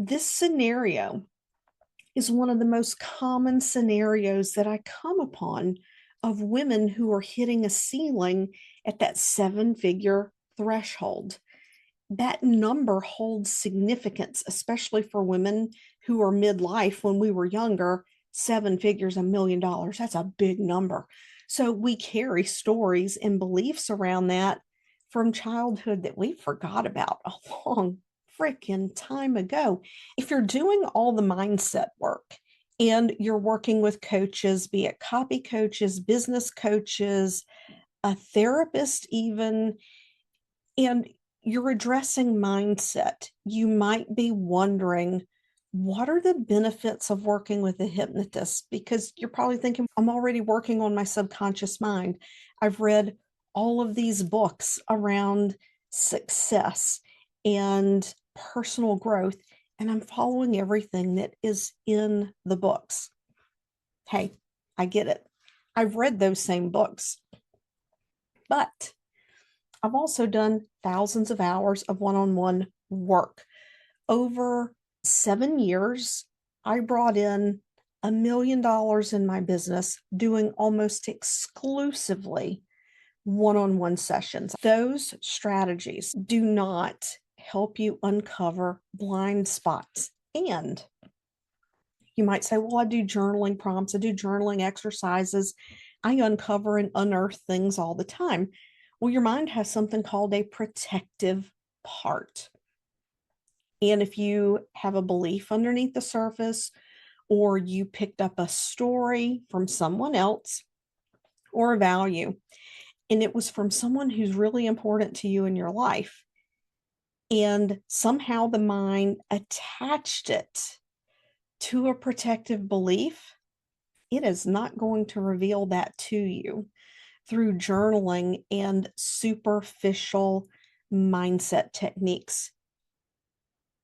This scenario is one of the most common scenarios that I come upon of women who are hitting a ceiling at that seven-figure threshold. That number holds significance, especially for women who are midlife. When we were younger, seven figures, $1 million, that's a big number. So we carry stories and beliefs around that from childhood that we forgot about a long freaking time ago. If you're doing all the mindset work and you're working with coaches, be it copy coaches, business coaches, a therapist, even, and you're addressing mindset, you might be wondering, what are the benefits of working with a hypnotist? Because you're probably thinking, I'm already working on my subconscious mind. I've read all of these books around success and personal growth, and I'm following everything that is in the books. Hey, I get it. I've read those same books, but I've also done thousands of hours of one-on-one work. Over 7 years, I brought in $1 million in my business doing almost exclusively one-on-one sessions. Those strategies do not help you uncover blind spots. And you might say, well, I do journaling prompts, I do journaling exercises, I uncover and unearth things all the time. Well, your mind has something called a protective part. And if you have a belief underneath the surface, or you picked up a story from someone else, or a value, and it was from someone who's really important to you in your life, and somehow the mind attached it to a protective belief, it is not going to reveal that to you through journaling and superficial mindset techniques.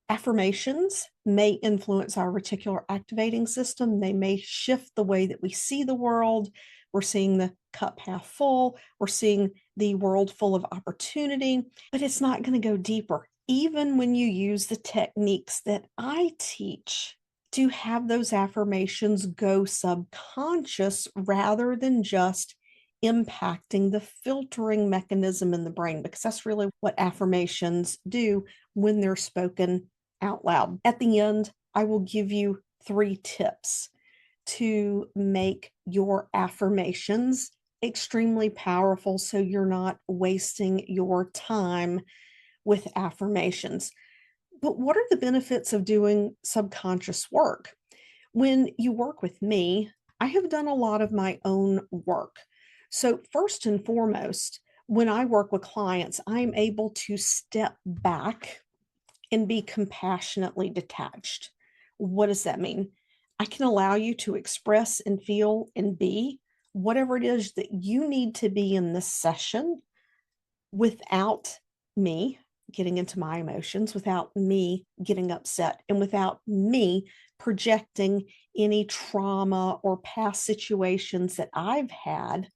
Affirmations may influence our reticular activating system. They may shift the way that we see the world. We're seeing the cup half full. We're seeing the world full of opportunity, but it's not going to go deeper. Even when you use the techniques that I teach to have those affirmations go subconscious rather than just impacting the filtering mechanism in the brain, because that's really what affirmations do when they're spoken out loud. At the end, I will give you 3 tips to make your affirmations extremely powerful so you're not wasting your time with affirmations. But what are the benefits of doing subconscious work? When you work with me, I have done a lot of my own work. So first and foremost, when I work with clients, I'm able to step back and be compassionately detached. What does that mean? I can allow you to express and feel and be whatever it is that you need to be in this session without me getting into my emotions, without me getting upset, and without me projecting any trauma or past situations that I've had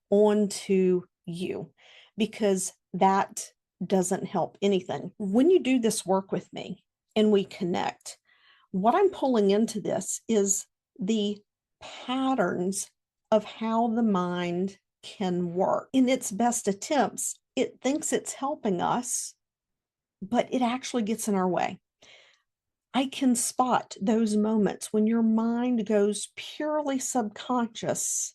onto you, because that doesn't help anything. When you do this work with me and we connect, what I'm pulling into this is the patterns of how the mind can work. In its best attempts, it thinks it's helping us, but it actually gets in our way. I can spot those moments when your mind goes purely subconscious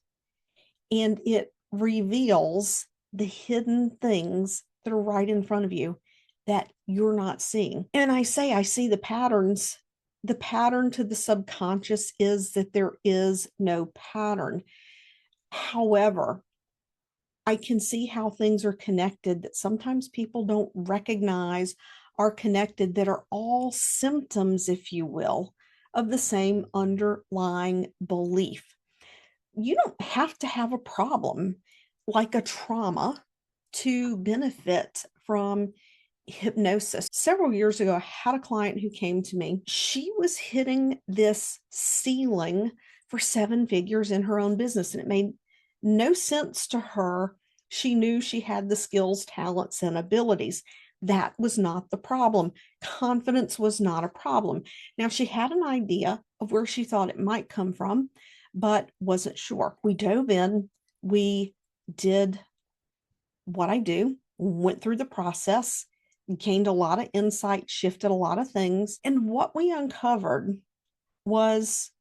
and it reveals the hidden things that are right in front of you that you're not seeing. And I say, I see the patterns. The pattern to the subconscious is that there is no pattern. However, I can see how things are connected that sometimes people don't recognize are connected, that are all symptoms, if you will, of the same underlying belief. You don't have to have a problem like a trauma to benefit from hypnosis. Several years ago, I had a client who came to me. She was hitting this ceiling for 7 figures in her own business, and it made no sense to her. She knew she had the skills, talents, and abilities, That was not the problem. Confidence was not a problem. Now, she had an idea of where she thought it might come from, but wasn't sure. We dove in, we did what I do, went through the process, gained a lot of insight, shifted a lot of things. And what we uncovered was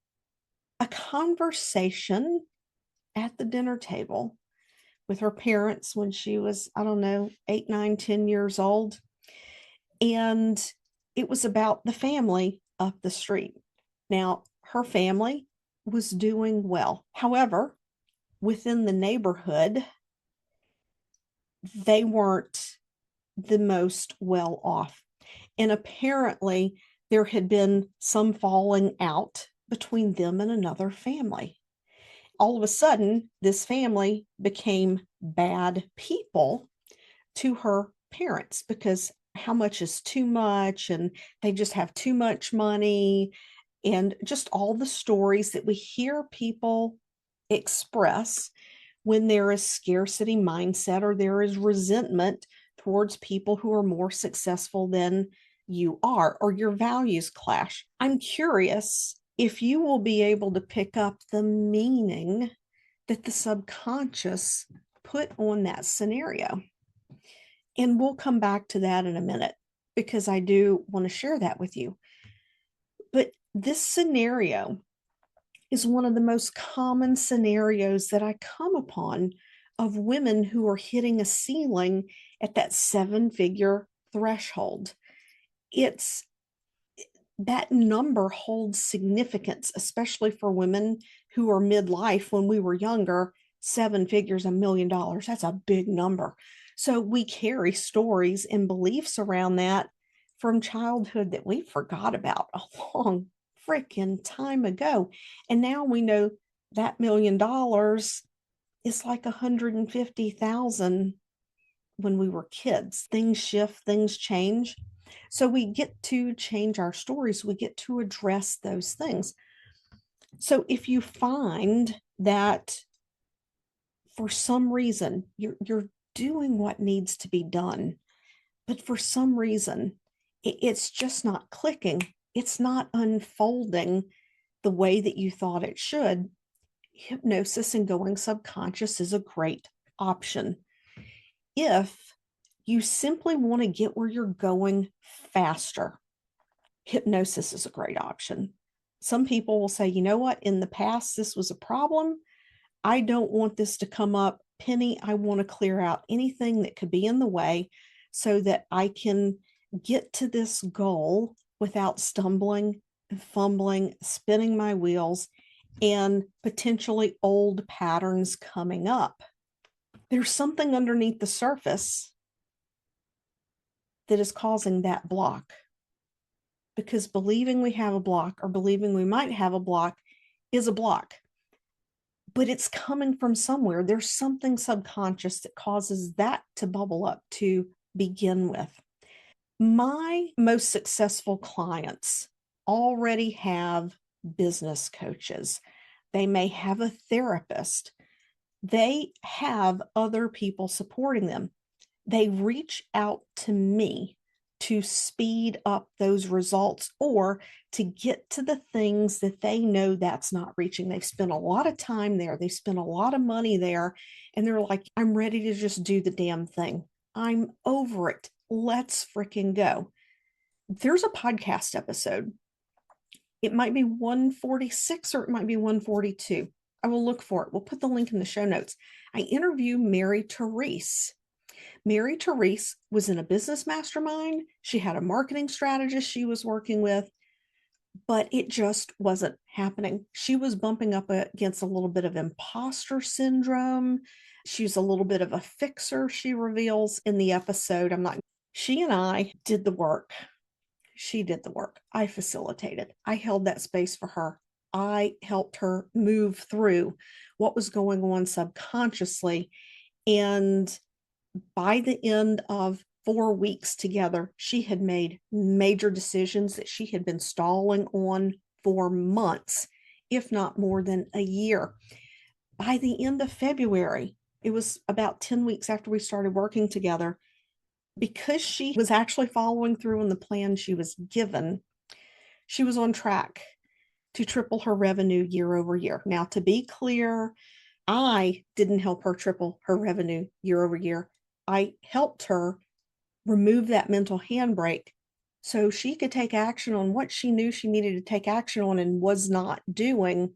a conversation at the dinner table with her parents when she was, I don't know, 8, 9, 10 years old. And it was about the family up the street. Now, her family was doing well. However, within the neighborhood, they weren't the most well off. And apparently, there had been some falling out between them and another family. All of a sudden, this family became bad people to her parents because how much is too much and they just have too much money, and just all the stories that we hear people express when there is scarcity mindset or there is resentment towards people who are more successful than you are, or your values clash. I'm curious if you will be able to pick up the meaning that the subconscious put on that scenario. And we'll come back to that in a minute because I do want to share that with you. But this scenario is one of the most common scenarios that I come upon of women who are hitting a ceiling at that 7-figure threshold. It's that number holds significance, especially for women who are midlife. When we were younger, 7 figures, $1 million, that's a big number. So we carry stories and beliefs around that from childhood that we forgot about a long freaking time ago. And now we know that $1 million is like 150,000 when we were kids. Things shift, things change. So we get to change our stories, we get to address those things. So if you find that for some reason you're doing what needs to be done, but for some reason it's just not clicking, it's not unfolding the way that you thought it should, hypnosis and going subconscious is a great option. If you simply want to get where you're going faster, hypnosis is a great option. Some people will say, you know what, in the past, this was a problem. I don't want this to come up. Penny, I want to clear out anything that could be in the way so that I can get to this goal without stumbling, fumbling, spinning my wheels, and potentially old patterns coming up. There's something underneath the surface that is causing that block, because believing we have a block or believing we might have a block is a block, but it's coming from somewhere. There's something subconscious that causes that to bubble up to begin with. My most successful clients already have business coaches. They may have a therapist. They have other people supporting them. They reach out to me to speed up those results or to get to the things that they know that's not reaching. They've spent a lot of time there, they've spent a lot of money there, and they're like, I'm ready to just do the damn thing. I'm over it. Let's freaking go. There's a podcast episode. It might be 146 or it might be 142. I will look for it. We'll put the link in the show notes. I interview Mary Therese. Mary Therese was in a business mastermind. She had a marketing strategist she was working with, but it just wasn't happening. She was bumping up against a little bit of imposter syndrome. She's a little bit of a fixer, she reveals in the episode. She and I did the work. She did the work. I facilitated. I held that space for her. I helped her move through what was going on subconsciously. And by the end of 4 weeks together, she had made major decisions that she had been stalling on for months, if not more than a year. By the end of February, it was about 10 weeks after we started working together, because she was actually following through on the plan she was given, she was on track to triple her revenue year over year. Now, to be clear, I didn't help her triple her revenue year over year. I helped her remove that mental handbrake so she could take action on what she knew she needed to take action on and was not doing.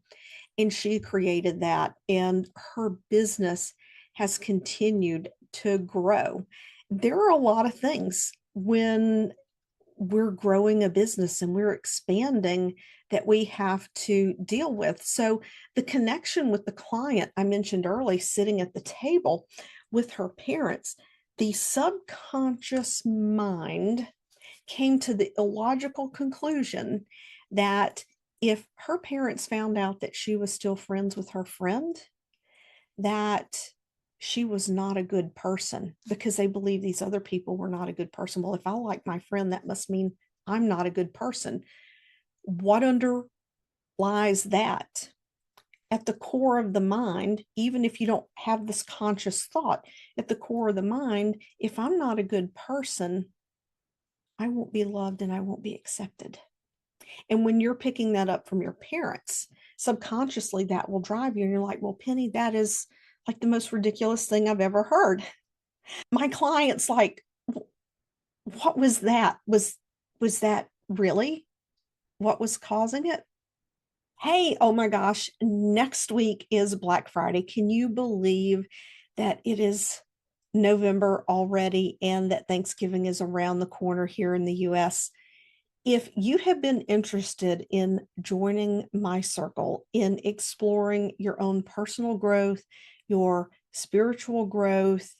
And she created that, and her business has continued to grow. There are a lot of things when we're growing a business and we're expanding that we have to deal with. So the connection with the client I mentioned early, sitting at the table with her parents, the subconscious mind came to the illogical conclusion that if her parents found out that she was still friends with her friend, that she was not a good person because they believe these other people were not a good person. Well, if I like my friend, that must mean I'm not a good person. What underlies that? At the core of the mind, even if you don't have this conscious thought, at the core of the mind, if I'm not a good person, I won't be loved and I won't be accepted. And when you're picking that up from your parents, subconsciously that will drive you. And you're like, well, Penny, that is like the most ridiculous thing I've ever heard. My client's like, what was that? Was that really what was causing it? Hey, oh my gosh, next week is Black Friday. Can you believe that it is November already and that Thanksgiving is around the corner here in the US? If you have been interested in joining my circle, in exploring your own personal growth, your spiritual growth,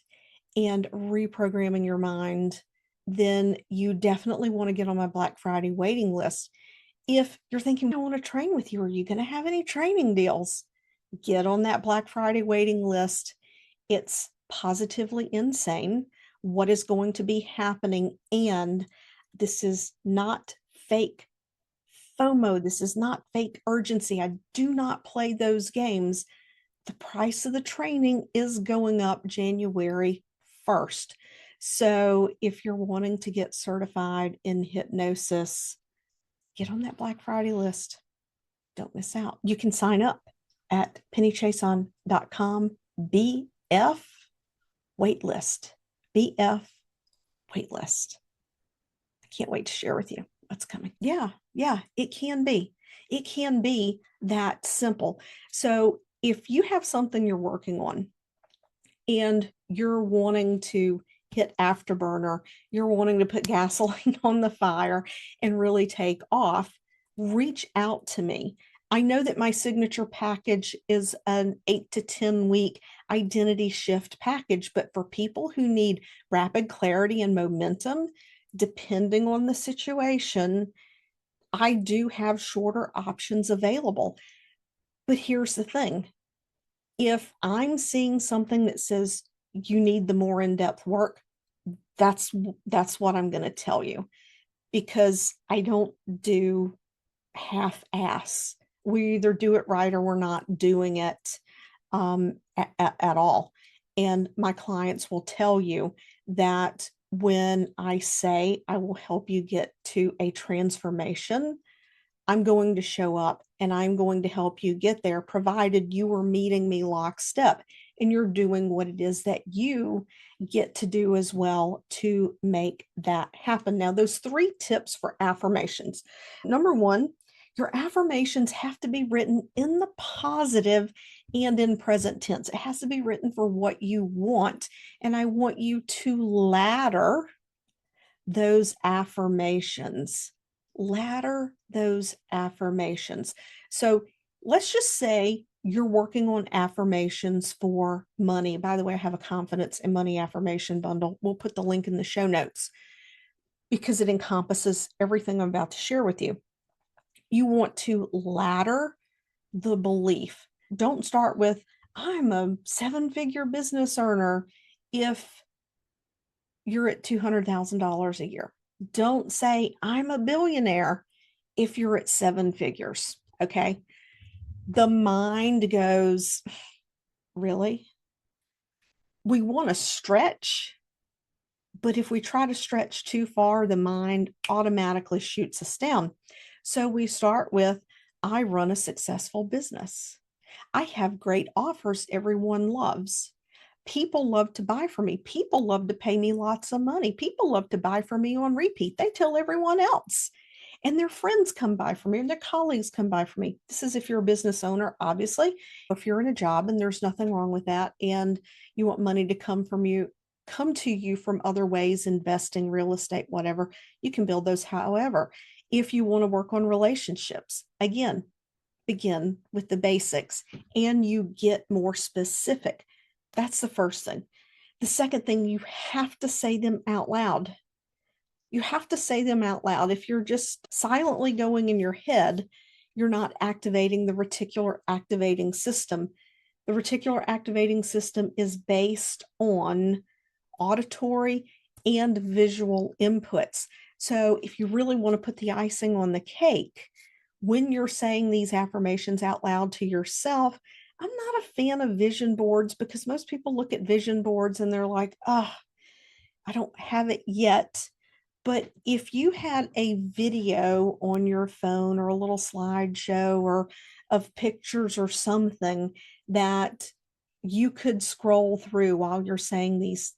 and reprogramming your mind, then you definitely want to get on my Black Friday waiting list. If you're thinking, I want to train with you, are you going to have any training deals? Get on that Black Friday waiting list. It's positively insane what is going to be happening. And this is not fake FOMO. This is not fake urgency. I do not play those games. The price of the training is going up January 1st. So if you're wanting to get certified in hypnosis, get on that Black Friday list. Don't miss out. You can sign up at pennychiasson.com BF waitlist. BF waitlist. I can't wait to share with you what's coming. Yeah, it can be. It can be that simple. So if you have something you're working on and you're wanting to hit afterburner, you're wanting to put gasoline on the fire and really take off, reach out to me. I know that my signature package is an 8 to 10 week identity shift package, but for people who need rapid clarity and momentum, depending on the situation, I do have shorter options available. But here's the thing. If I'm seeing something that says you need the more in-depth work, that's what I'm going to tell you, because I don't do half-ass. We either do it right or we're not doing it at all. And my clients will tell you that when I say I will help you get to a transformation, I'm going to show up and I'm going to help you get there, provided you are meeting me lockstep and you're doing what it is that you get to do as well to make that happen. Now, those 3 tips for affirmations. Number 1, your affirmations have to be written in the positive and in present tense. It has to be written for what you want. And I want you to ladder those affirmations. Ladder those affirmations. So let's just say you're working on affirmations for money. By the way, I have a confidence and money affirmation bundle. We'll put the link in the show notes because it encompasses everything I'm about to share with you. You want to ladder the belief. Don't start with, I'm a 7-figure business earner if you're at $200,000 a year. Don't say, I'm a billionaire if you're at 7 figures. Okay. The mind goes, really? We want to stretch But if we try to stretch too far, the mind automatically shoots us down. So we start with, I run a successful business. I have great offers everyone loves. People love to buy from me. People love to pay me lots of money. People love to buy from me on repeat. They tell everyone else. And their friends come by for me, and their colleagues come by for me. This is if you're a business owner, obviously. If you're in a job, and there's nothing wrong with that, and you want money to come to you from other ways, investing, real estate, whatever, you can build those. However, if you want to work on relationships, again, begin with the basics and you get more specific. That's the first thing. The second thing, you have to say them out loud. You have to say them out loud. If you're just silently going in your head, you're not activating the reticular activating system. The reticular activating system is based on auditory and visual inputs. So if you really want to put the icing on the cake, when you're saying these affirmations out loud to yourself, I'm not a fan of vision boards because most people look at vision boards and they're like, oh, I don't have it yet. But if you had a video on your phone or a little slideshow or of pictures or something that you could scroll through while you're saying these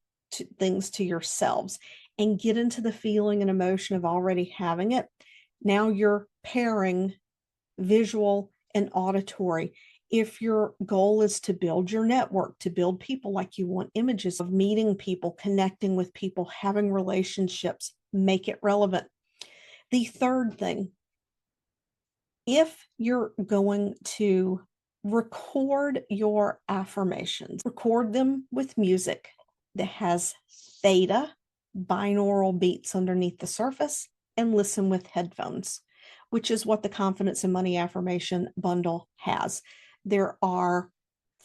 things to yourselves and get into the feeling and emotion of already having it, now you're pairing visual and auditory. If your goal is to build your network, to build people, like you want images of meeting people, connecting with people, having relationships, make it relevant. The third thing, if you're going to record your affirmations, record them with music that has theta, binaural beats underneath the surface, and listen with headphones, which is what the Confidence and Money Affirmation bundle has. There are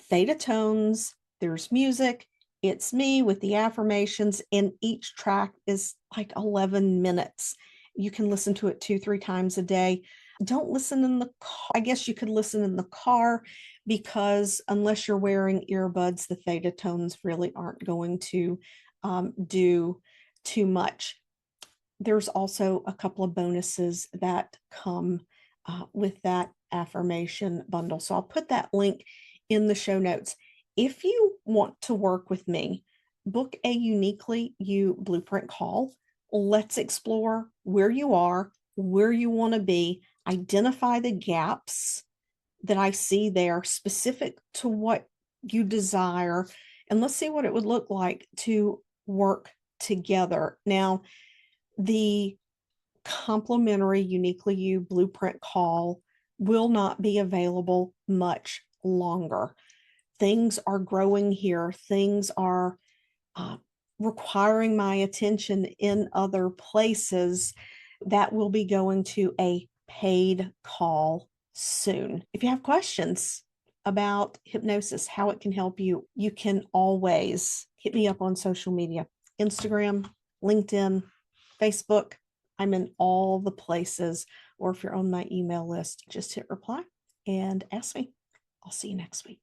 theta tones, there's music, it's me with the affirmations, and each track is like 11 minutes. You can listen to it 2-3 times a day. Don't listen in the car. I guess you could listen in the car because unless you're wearing earbuds, the theta tones really aren't going to do too much. There's also a couple of bonuses that come with that affirmation bundle. So I'll put that link in the show notes. If you want to work with me, book a Uniquely You Blueprint call. Let's explore where you are, where you want to be, identify the gaps that I see there specific to what you desire, and let's see what it would look like to work together. Now, the complimentary Uniquely You Blueprint call will not be available much longer. Things are growing here. Things are requiring my attention in other places. That will be going to a paid call soon. If you have questions about hypnosis, how it can help you, you can always hit me up on social media, Instagram, LinkedIn, Facebook. I'm in all the places. Or if you're on my email list, just hit reply and ask me. I'll see you next week.